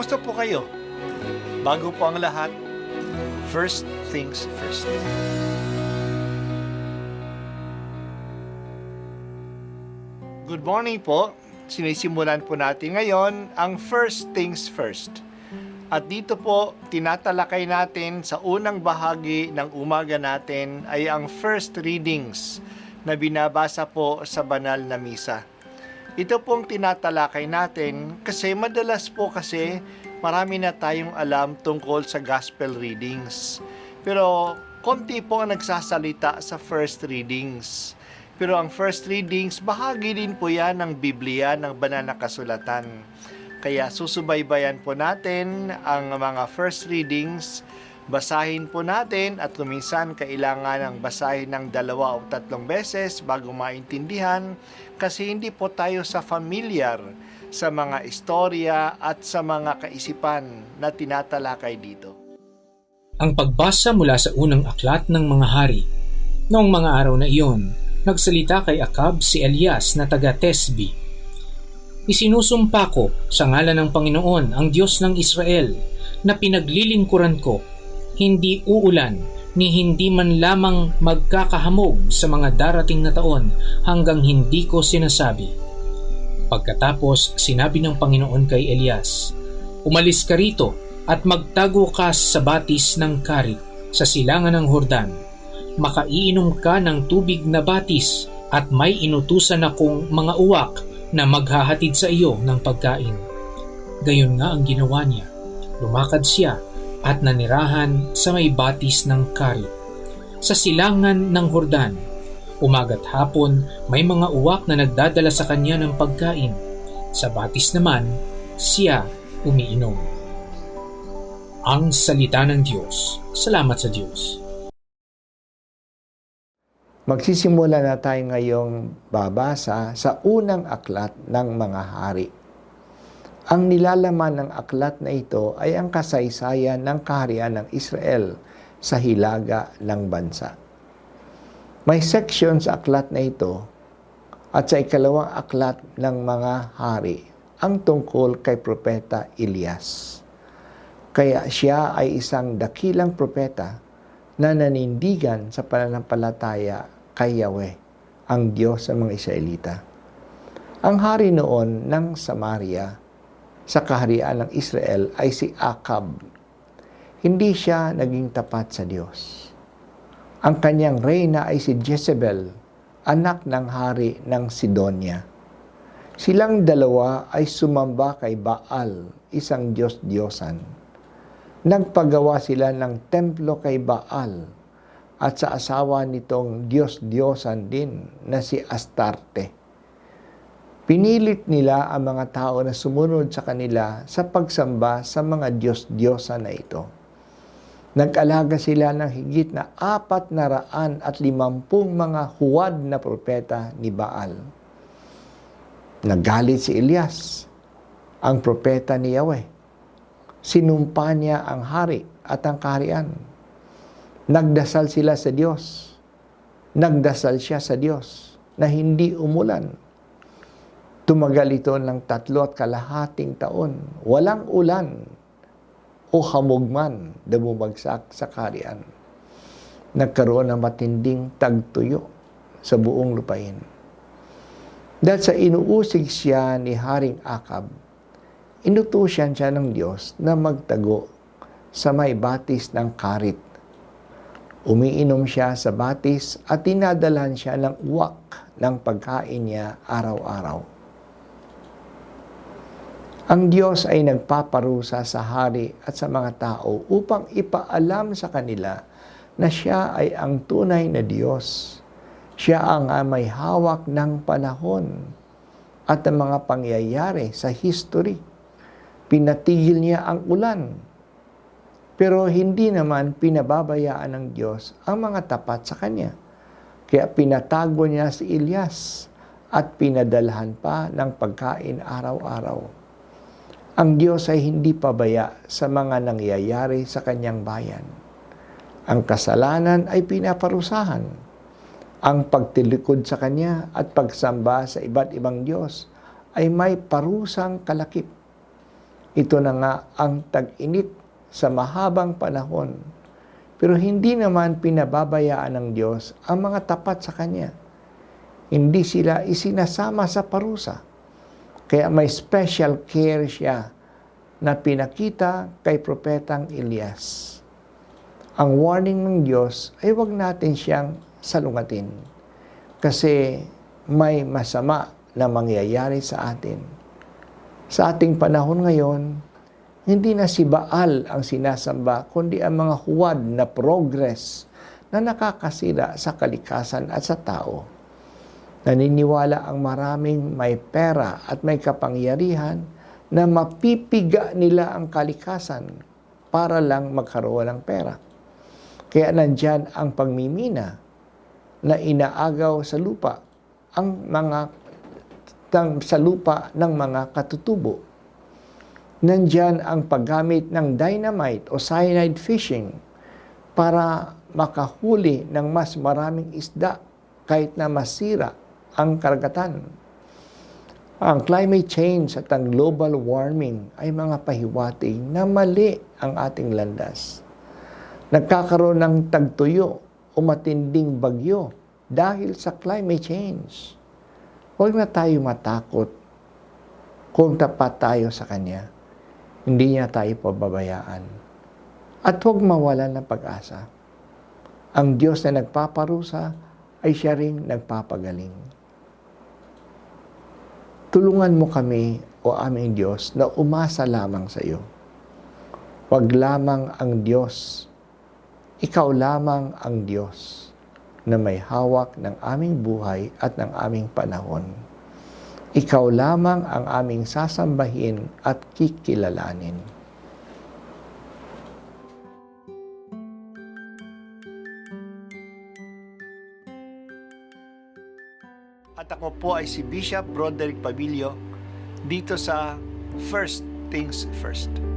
Kumusta po kayo? Bago po ang lahat, first things first. Good morning po. Sinisimulan po natin ngayon ang first things first. At dito po, tinatalakay natin sa unang bahagi ng umaga natin ay ang first readings na binabasa po sa banal na misa. Ito pong tinatalakay natin kasi madalas po kasi marami na tayong alam tungkol sa gospel readings. Pero konti po ang nagsasalita sa first readings. Pero ang first readings, bahagi din po yan ng Biblia, ng banal na kasulatan. Kaya susubaybayan po natin ang mga first readings, basahin po natin at kuminsan kailangan ng basahin ng 2 o 3 beses bago maintindihan kasi hindi po tayo sa familiar sa mga istorya at sa mga kaisipan na tinatalakay dito. Ang pagbasa mula sa unang aklat ng mga hari. Noong mga araw na iyon, nagsalita kay Acab si Elias na taga Tesbi. Isinusumpa ko sa ngalan ng Panginoon ang Diyos ng Israel na pinaglilingkuran ko, hindi uulan ni hindi man lamang magkakahamog sa mga darating na taon hanggang hindi ko sinasabi. Pagkatapos sinabi ng Panginoon kay Elias, umalis ka rito at magtago ka sa batis ng Karit sa silangan ng Hordan. Makaiinom ka ng tubig na batis at may inutusan akong mga uwak na maghahatid sa iyo ng pagkain. Gayon nga ang ginawa niya. Lumakad siya at nanirahan sa may batis ng Karit. Sa silangan ng Hordan, umaga't hapon may mga uwak na nagdadala sa kanya ng pagkain. Sa batis naman, siya umiinom. Ang salita ng Diyos. Salamat sa Diyos. Magsisimula na tayo ngayong babasa sa unang aklat ng mga hari. Ang nilalaman ng aklat na ito ay ang kasaysayan ng kaharian ng Israel sa hilaga ng bansa. May section sa aklat na ito at sa ikalawang aklat ng mga hari ang tungkol kay Propeta Elias. Kaya siya ay isang dakilang propeta na nanindigan sa pananampalataya kay Yahweh, ang Diyos ng mga Israelita. Ang hari noon ng Samaria sa kaharian ng Israel ay si Acab. Hindi siya naging tapat sa Diyos. Ang kanyang reyna ay si Jezebel, anak ng hari ng Sidonia. Silang dalawa ay sumamba kay Baal, isang Diyos-Diyosan. Nagpagawa sila ng templo kay Baal at sa asawa nitong Diyos-Diyosan din na si Astarte. Pinilit nila ang mga tao na sumunod sa kanila sa pagsamba sa mga Diyos-Diyosan na ito. Nag-alaga sila ng higit na 450 mga huwad na propeta ni Baal. Nagalit si Elias, ang propeta ni Yahweh. Sinumpa niya ang hari at ang kaharian. Nagdasal sila sa Diyos. Nagdasal siya sa Diyos na hindi umulan. Tumagal ito ng 3.5 taon. Walang ulan o hamog man na bumagsak sa kaharian. Nagkaroon ng matinding tagtuyo sa buong lupain. Dahil sa inuusig siya ni Haring Acab, inutusan siya ng Diyos na magtago sa may batis ng Karit. Umiinom siya sa batis at dinadalhan siya ng uwak ng pagkain niya araw-araw. Ang Diyos ay nagpaparusa sa hari at sa mga tao upang ipaalam sa kanila na siya ay ang tunay na Diyos. Siya ang may hawak ng panahon at ang mga pangyayari sa history. Pinatigil niya ang ulan. Pero hindi naman pinababayaan ng Diyos ang mga tapat sa Kanya. Kaya pinatago niya si Elias at pinadalhan pa ng pagkain araw-araw. Ang Diyos ay hindi pabaya sa mga nangyayari sa Kanyang bayan. Ang kasalanan ay pinaparusahan. Ang pagtilikod sa Kanya at pagsamba sa iba't ibang Diyos ay may parusang kalakip. Ito na nga ang tag-init sa mahabang panahon. Pero hindi naman pinababayaan ng Diyos ang mga tapat sa Kanya. Hindi sila isinasama sa parusa. Kaya may special care siya na pinakita kay Propetang Elias. Ang warning ng Diyos ay huwag natin siyang salungatin kasi may masama na mangyayari sa atin. Sa ating panahon ngayon, hindi na si Baal ang sinasamba, kundi ang mga huwad na progress na nakakasira sa kalikasan at sa tao. Naniniwala ang maraming may pera at may kapangyarihan na mapipiga nila ang kalikasan para lang magkaroon ng pera. Kaya nandyan ang pagmimina na inaagaw sa lupa sa lupa ng mga katutubo. Nandyan ang paggamit ng dynamite o cyanide fishing para makahuli ng mas maraming isda kahit na masira ang karagatan. Ang climate change at ang global warming ay mga pahiwatig na mali ang ating landas. Nagkakaroon ng tagtuyo o matinding bagyo dahil sa climate change. Huwag na tayo matakot kung tapat tayo sa Kanya. Hindi niya tayo pababayaan. At huwag mawalan ng pag-asa. Ang Diyos na nagpaparusa ay siya ring nagpapagaling. Tulungan mo kami, o aming Diyos, na umasa lamang sa iyo. Huwag lamang ang Diyos. Ikaw lamang ang Diyos na may hawak ng aming buhay at ng aming panahon. Ikaw lamang ang aming sasambahin at kikilalanin. At ako po ay si Bishop Broderick Pabilio dito sa First Things First.